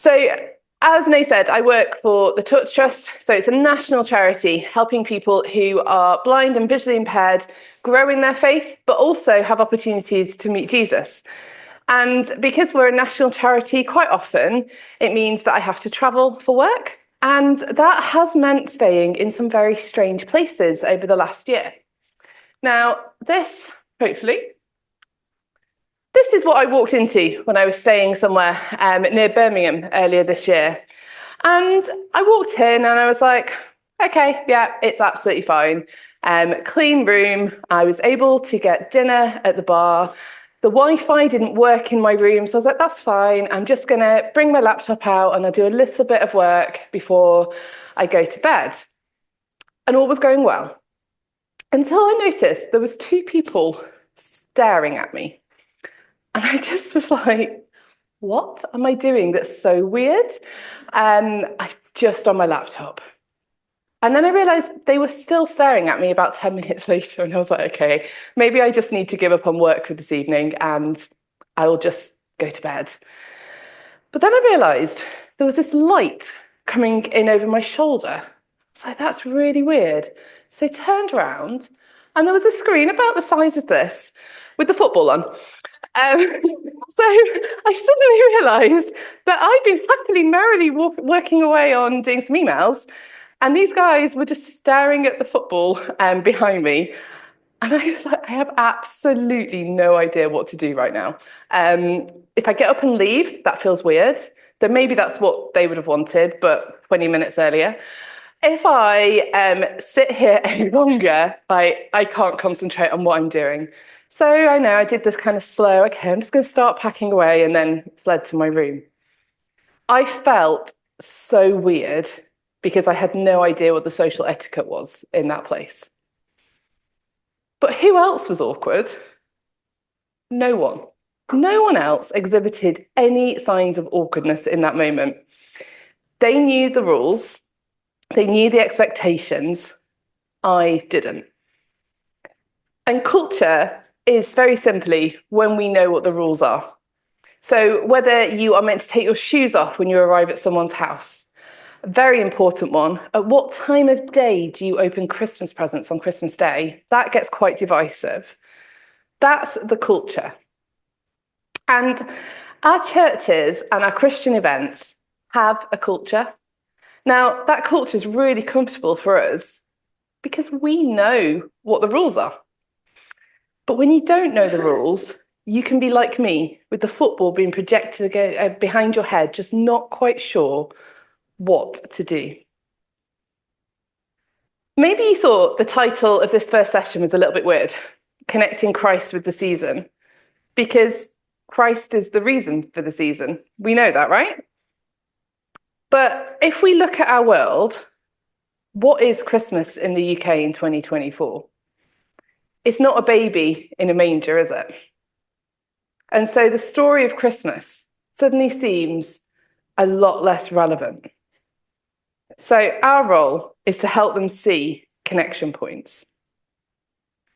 So, as Nay said, I work for the Touch Trust. So it's a national charity helping people who are blind and visually impaired grow in their faith, but also have opportunities to meet Jesus. And because we're a national charity, quite often it means that I have to travel for work. And that has meant staying in some very strange places over the last year. Now, this is what I walked into when I was staying somewhere near Birmingham earlier this year. And I walked in and I was like, okay, yeah, it's absolutely fine. Clean room. I was able to get dinner at the bar. The Wi-Fi didn't work in my room, so I was like, that's fine. I'm just going to bring my laptop out and I'll do a little bit of work before I go to bed. And all was going well. Until I noticed there was two people staring at me. And I just was like, what am I doing that's so weird? I'm just on my laptop. And then I realised they were still staring at me about 10 minutes later. And I was like, okay, maybe I just need to give up on work for this evening and I will just go to bed. But then I realised there was this light coming in over my shoulder. I was like, that's really weird. So I turned around and there was a screen about the size of this with the football on. So I suddenly realised that I'd been happily, merrily working away on doing some emails, and these guys were just staring at the football behind me. And I was like, I have absolutely no idea what to do right now. If I get up and leave, that feels weird. Then maybe that's what they would have wanted, but 20 minutes earlier. If I sit here any longer, I can't concentrate on what I'm doing. So I know I did this kind of slow, okay, I'm just going to start packing away, and then fled to my room. I felt so weird because I had no idea what the social etiquette was in that place. But who else was awkward? No one. No one else exhibited any signs of awkwardness in that moment. They knew the rules. They knew the expectations. I didn't. And culture is very simply when we know what the rules are. So whether you are meant to take your shoes off when you arrive at someone's house, a very important one, at what time of day do you open Christmas presents on Christmas Day? That gets quite divisive. That's the culture. And our churches and our Christian events have a culture. Now, that culture is really comfortable for us because we know what the rules are. But when you don't know the rules, you can be like me, with the football being projected behind your head, just not quite sure what to do. Maybe you thought the title of this first session was a little bit weird, connecting Christ with the season, because Christ is the reason for the season. We know that, right? But if we look at our world, what is Christmas in the UK in 2024? It's not a baby in a manger, is it? And so the story of Christmas suddenly seems a lot less relevant. So our role is to help them see connection points.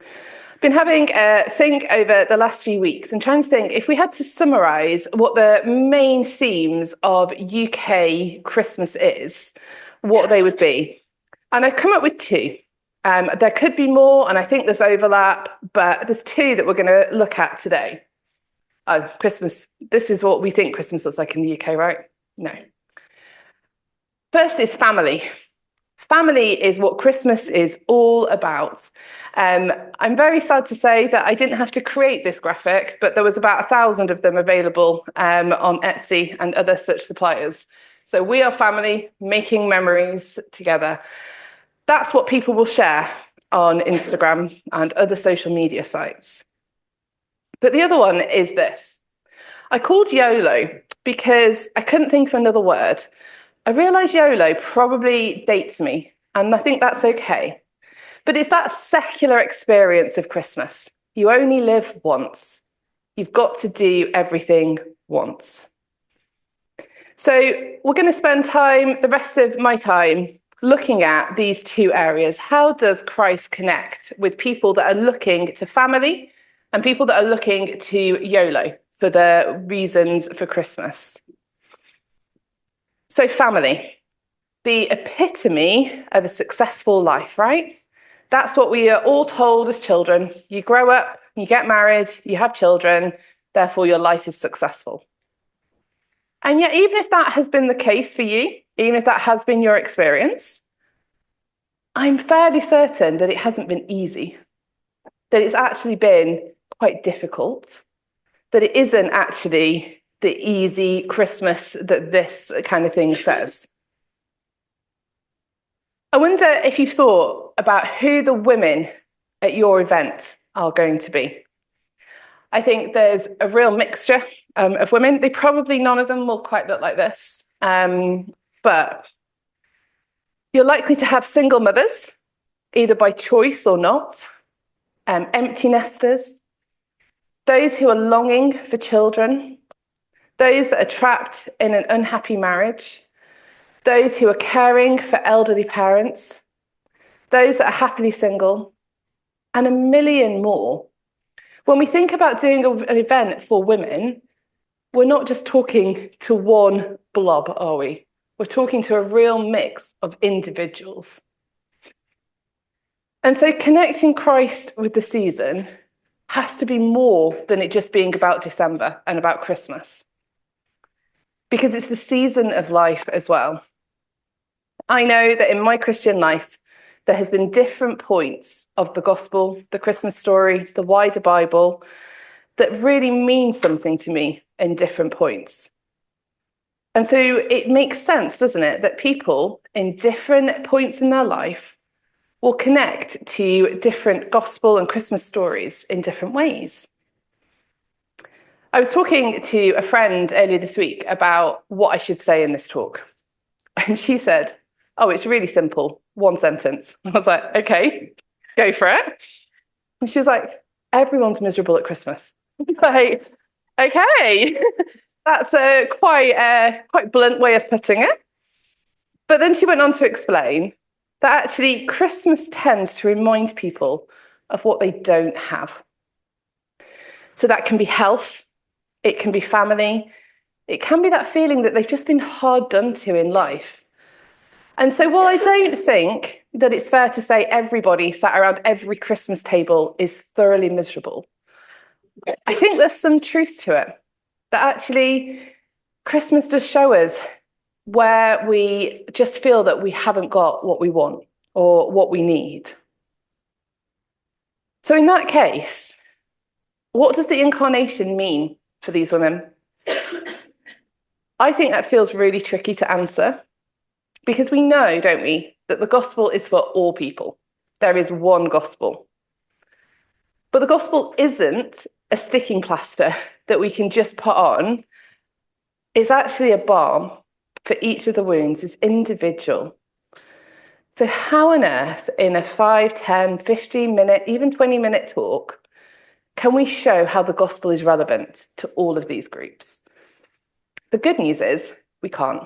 I've been having a think over the last few weeks and trying to think if we had to summarise what the main themes of UK Christmas is, what they would be. And I've come up with two. There could be more, and I think there's overlap, but there's two that we're going to look at today. Christmas, this is what we think Christmas looks like in the UK, right? No. First is family. Family is what Christmas is all about. I'm very sad to say that I didn't have to create this graphic, but there was about 1,000 of them available on Etsy and other such suppliers. So we are family, making memories together. That's what people will share on Instagram and other social media sites. But the other one is this. I called YOLO because I couldn't think of another word. I realised YOLO probably dates me, and I think that's okay. But it's that secular experience of Christmas. You only live once. You've got to do everything once. So we're going to spend the rest of my time, looking at these two areas. How does Christ connect with people that are looking to family and people that are looking to YOLO for the reasons for Christmas? So family, the epitome of a successful life, right? That's what we are all told as children. You grow up, you get married, you have children, therefore your life is successful. And yet, even if that has been the case for you, even if that has been your experience, I'm fairly certain that it hasn't been easy, that it's actually been quite difficult, that it isn't actually the easy Christmas that this kind of thing says. I wonder if you've thought about who the women at your event are going to be. I think there's a real mixture of women. None of them will quite look like this, but you're likely to have single mothers, either by choice or not, empty nesters, those who are longing for children, those that are trapped in an unhappy marriage, those who are caring for elderly parents, those that are happily single, and a million more. When we think about doing an event for women, we're not just talking to one blob, are we? We're talking to a real mix of individuals. And so connecting Christ with the season has to be more than it just being about December and about Christmas, because it's the season of life as well. I know that in my Christian life, there has been different points of the gospel, the Christmas story, the wider Bible, that really mean something to me in different points. And so it makes sense, doesn't it, that people in different points in their life will connect to different gospel and Christmas stories in different ways. I was talking to a friend earlier this week about what I should say in this talk. And she said, "Oh, it's really simple. One sentence." I was like, "Okay, go for it." And she was like, "Everyone's miserable at Christmas." I was like, "Okay, that's a quite blunt way of putting it." But then she went on to explain that actually Christmas tends to remind people of what they don't have. So that can be health, it can be family, it can be that feeling that they've just been hard done to in life. And so while I don't think that it's fair to say everybody sat around every Christmas table is thoroughly miserable, I think there's some truth to it, that actually Christmas does show us where we just feel that we haven't got what we want or what we need. So in that case, what does the incarnation mean for these women? I think that feels really tricky to answer, because we know, don't we, that the gospel is for all people. There is one gospel. But the gospel isn't a sticking plaster that we can just put on. It's actually a balm for each of the wounds. It's individual. So how on earth, in a 5, 10, 15-minute, even 20-minute talk, can we show how the gospel is relevant to all of these groups? The good news is we can't.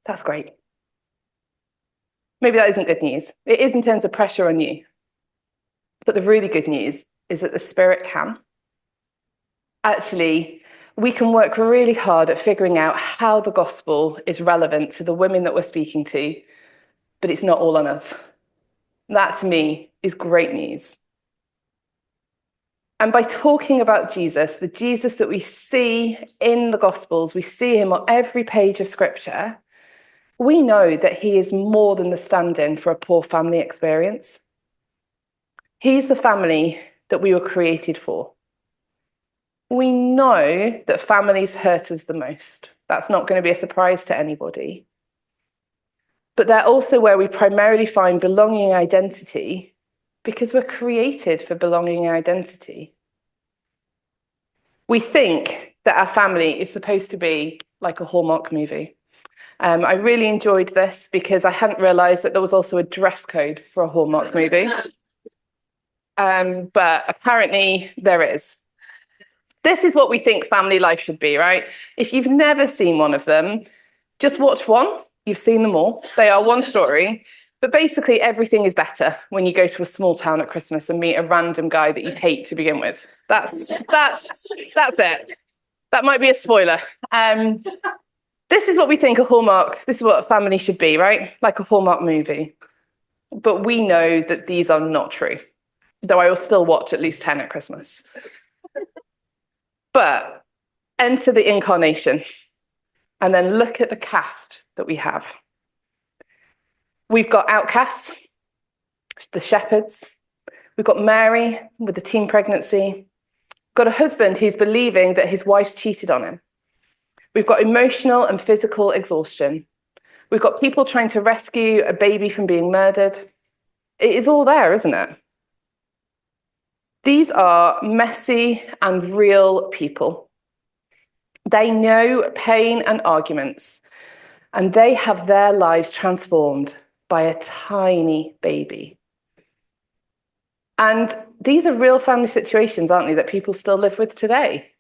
That's great. Maybe that isn't good news. It is in terms of pressure on you. But the really good news is that the Spirit can. Actually, we can work really hard at figuring out how the gospel is relevant to the women that we're speaking to, but it's not all on us. That, to me, is great news. And by talking about Jesus, the Jesus that we see in the Gospels, we see him on every page of Scripture, we know that he is more than the stand-in for a poor family experience. He's the family that we were created for. We know that families hurt us the most. That's not going to be a surprise to anybody. But they're also where we primarily find belonging and identity, because we're created for belonging and identity. We think that our family is supposed to be like a Hallmark movie. I really enjoyed this because I hadn't realised that there was also a dress code for a Hallmark movie. But apparently there is. This is what we think family life should be, right? If you've never seen one of them, just watch one. You've seen them all. They are one story. But basically, everything is better when you go to a small town at Christmas and meet a random guy that you hate to begin with. That's it. That might be a spoiler. This is what we think this is what a family should be, right? Like a Hallmark movie. But we know that these are not true, though I will still watch at least 10 at Christmas. But enter the incarnation and then look at the cast that we have. We've got outcasts, the shepherds. We've got Mary with the teen pregnancy. We've got a husband who's believing that his wife's cheated on him. We've got emotional and physical exhaustion. We've got people trying to rescue a baby from being murdered. It is all there, isn't it? These are messy and real people. They know pain and arguments, and they have their lives transformed by a tiny baby. And these are real family situations, aren't they, that people still live with today?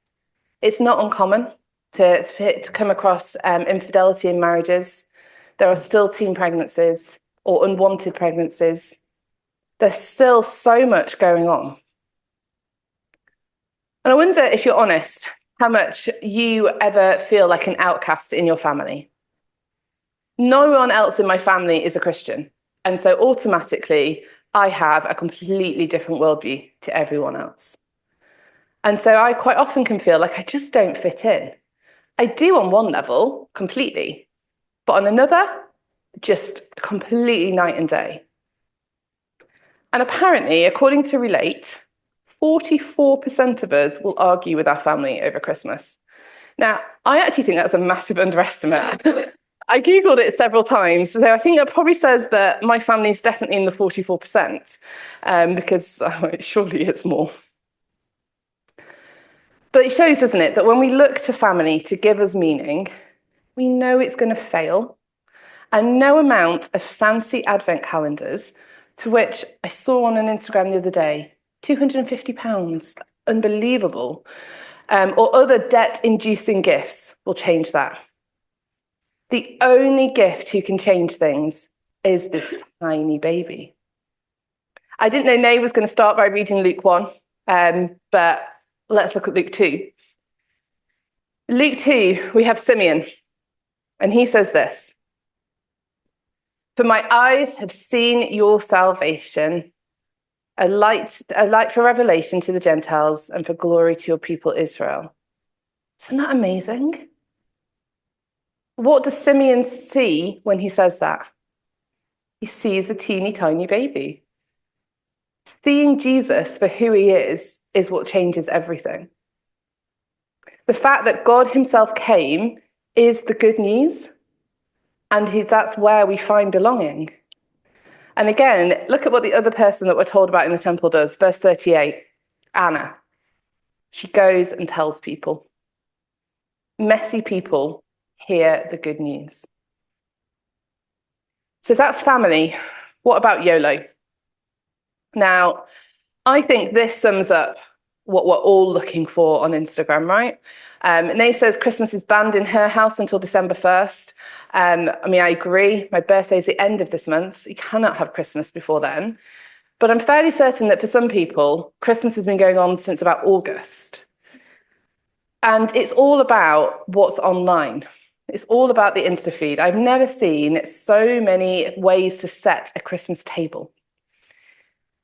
It's not uncommon to come across infidelity in marriages. There are still teen pregnancies or unwanted pregnancies. There's still so much going on. And I wonder, if you're honest, how much you ever feel like an outcast in your family. No one else in my family is a Christian. And so automatically, I have a completely different worldview to everyone else. And so I quite often can feel like I just don't fit in. I do on one level, completely. But on another, just completely night and day. And apparently, according to Relate, 44% of us will argue with our family over Christmas. Now, I actually think that's a massive underestimate. I Googled it several times, so I think that probably says that my family is definitely in the 44%, because surely it's more. But it shows, doesn't it, that when we look to family to give us meaning, we know it's going to fail. And no amount of fancy advent calendars, to which I saw on an Instagram the other day, £250, unbelievable, or other debt-inducing gifts will change that. The only gift who can change things is this tiny baby. I didn't know Nay was going to start by reading Luke 1, but let's look at Luke 2. Luke 2, we have Simeon, and he says this: "For my eyes have seen your salvation, a light for revelation to the Gentiles and for glory to your people Israel." Isn't that amazing? What does Simeon see when he says that? He sees a teeny tiny baby. Seeing Jesus for who he is what changes everything. The fact that God himself came is the good news, and that's where we find belonging. And again, look at what the other person that we're told about in the temple does. Verse 38, Anna. She goes and tells people. Messy people hear the good news. So that's family. What about YOLO? Now, I think this sums up what we're all looking for on Instagram, right? Nay says Christmas is banned in her house until December 1st. I agree. My birthday's the end of this month. You cannot have Christmas before then. But I'm fairly certain that for some people, Christmas has been going on since about August. And it's all about what's online. It's all about the Insta feed. I've never seen so many ways to set a Christmas table.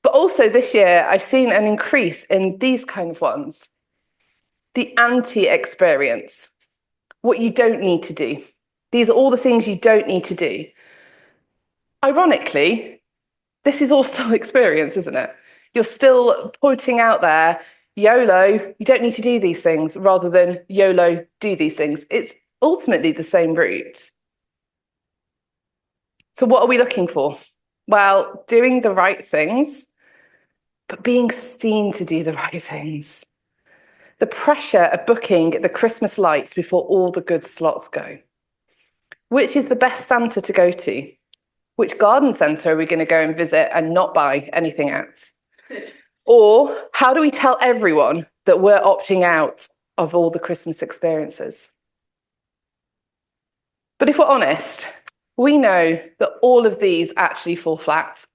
But also this year, I've seen an increase in these kind of ones. The anti-experience. What you don't need to do. These are all the things you don't need to do. Ironically, this is all still experience, isn't it? You're still putting out there, YOLO, you don't need to do these things, rather than YOLO, do these things. It's ultimately the same route. So what are we looking for? Well, doing the right things, but being seen to do the right things. The pressure of booking the Christmas lights before all the good slots go. Which is the best Santa to go to? Which garden centre are we going to go and visit and not buy anything at? Or how do we tell everyone that we're opting out of all the Christmas experiences? But if we're honest, we know that all of these actually fall flat.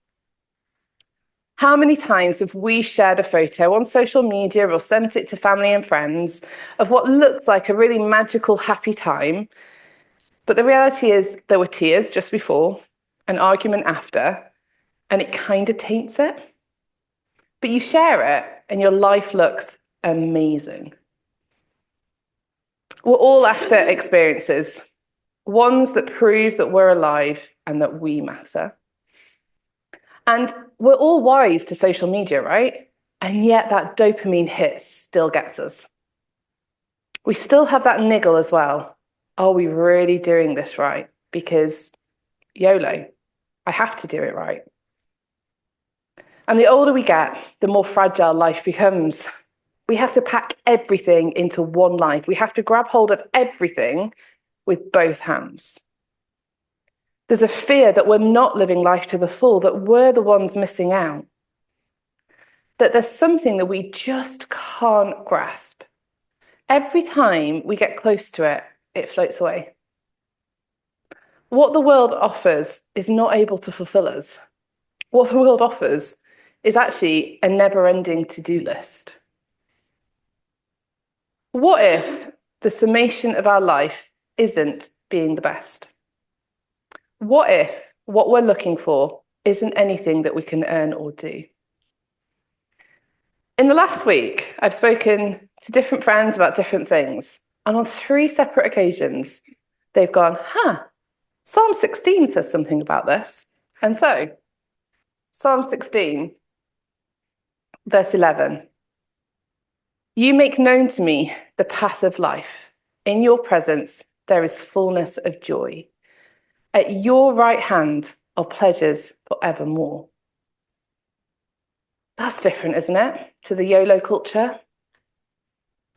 How many times have we shared a photo on social media or sent it to family and friends of what looks like a really magical, happy time, But the reality is there were tears just before, an argument after, and it kind of taints it. But you share it and your life looks amazing. We're all after experiences, ones that prove that we're alive and that we matter. And we're all wise to social media, right? And yet that dopamine hit still gets us. We still have that niggle as well. Are we really doing this right? Because YOLO, I have to do it right. And the older we get, the more fragile life becomes. We have to pack everything into one life. We have to grab hold of everything with both hands. There's a fear that we're not living life to the full, that we're the ones missing out, that there's something that we just can't grasp. Every time we get close to it, it floats away. What the world offers is not able to fulfill us. What the world offers is actually a never-ending to-do list. What if the summation of our life isn't being the best? What if what we're looking for isn't anything that we can earn or do? In the last week, I've spoken to different friends about different things, and on 3 separate occasions, they've gone, Psalm 16 says something about this. And so, Psalm 16, verse 11. You make known to me the path of life. In your presence, there is fullness of joy. At your right hand are pleasures forevermore. That's different, isn't it, to the YOLO culture?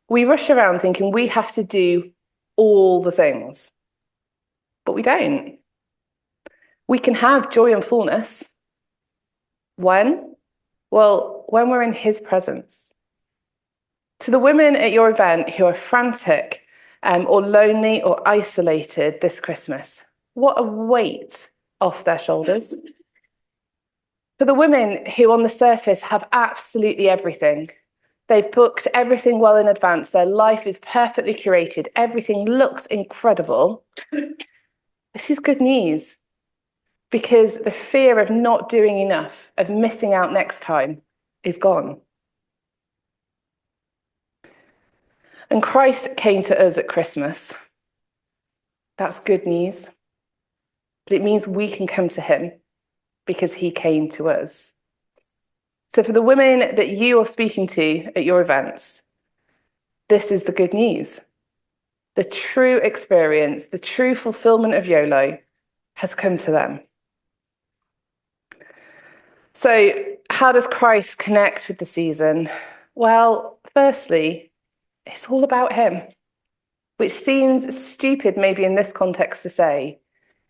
We rush around thinking we have to do all the things, but we don't. We can have joy and fullness. When? Well, when we're in his presence. To the women at your event who are frantic or lonely or isolated this Christmas, what a weight off their shoulders. For the women who on the surface have absolutely everything, they've booked everything well in advance, their life is perfectly curated, everything looks incredible. This is good news, because the fear of not doing enough, of missing out next time, is gone. And Christ came to us at Christmas. That's good news. But it means we can come to him because he came to us. So for the women that you are speaking to at your events, this is the good news. The true experience, the true fulfillment of YOLO has come to them. So how does Christ connect with the season? Well, firstly, it's all about him, which seems stupid maybe in this context to say,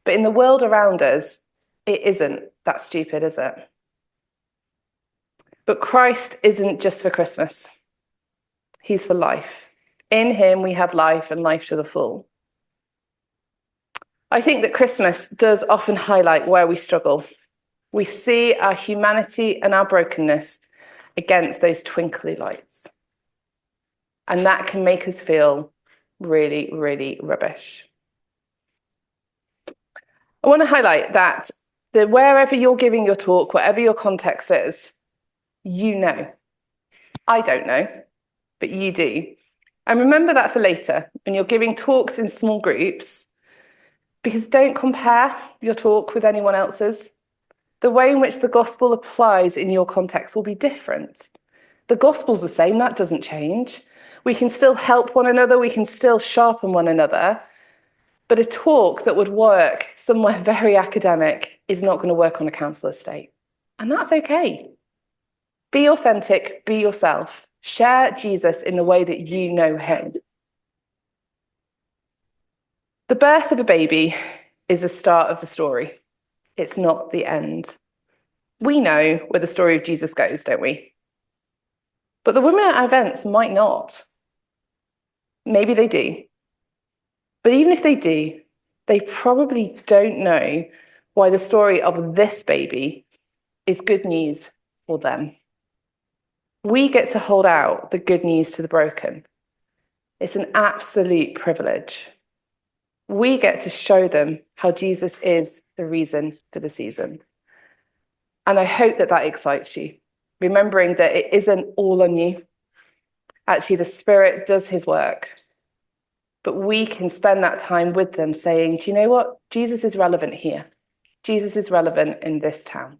but in the world around us, it isn't that stupid, is it? But Christ isn't just for Christmas. He's for life. In him, we have life and life to the full. I think that Christmas does often highlight where we struggle. We see our humanity and our brokenness against those twinkly lights. And that can make us feel really, really rubbish. I want to highlight that wherever you're giving your talk, whatever your context is, you know. I don't know, but you do. And remember that for later, when you're giving talks in small groups, because don't compare your talk with anyone else's. The way in which the gospel applies in your context will be different. The gospel's the same, that doesn't change. We can still help one another, we can still sharpen one another, but a talk that would work somewhere very academic is not going to work on a council estate. And that's okay. Be authentic, be yourself. Share Jesus in the way that you know him. The birth of a baby is the start of the story. It's not the end. We know where the story of Jesus goes, don't we? But the women at our events might not. Maybe they do. But even if they do, they probably don't know why the story of this baby is good news for them. We get to hold out the good news to the broken. It's an absolute privilege. we get to show them how Jesus is the reason for the season. And I hope that that excites you, remembering that it isn't all on you. Actually, the Spirit does his work. But we can spend that time with them saying, do you know what? Jesus is relevant here. Jesus is relevant in this town.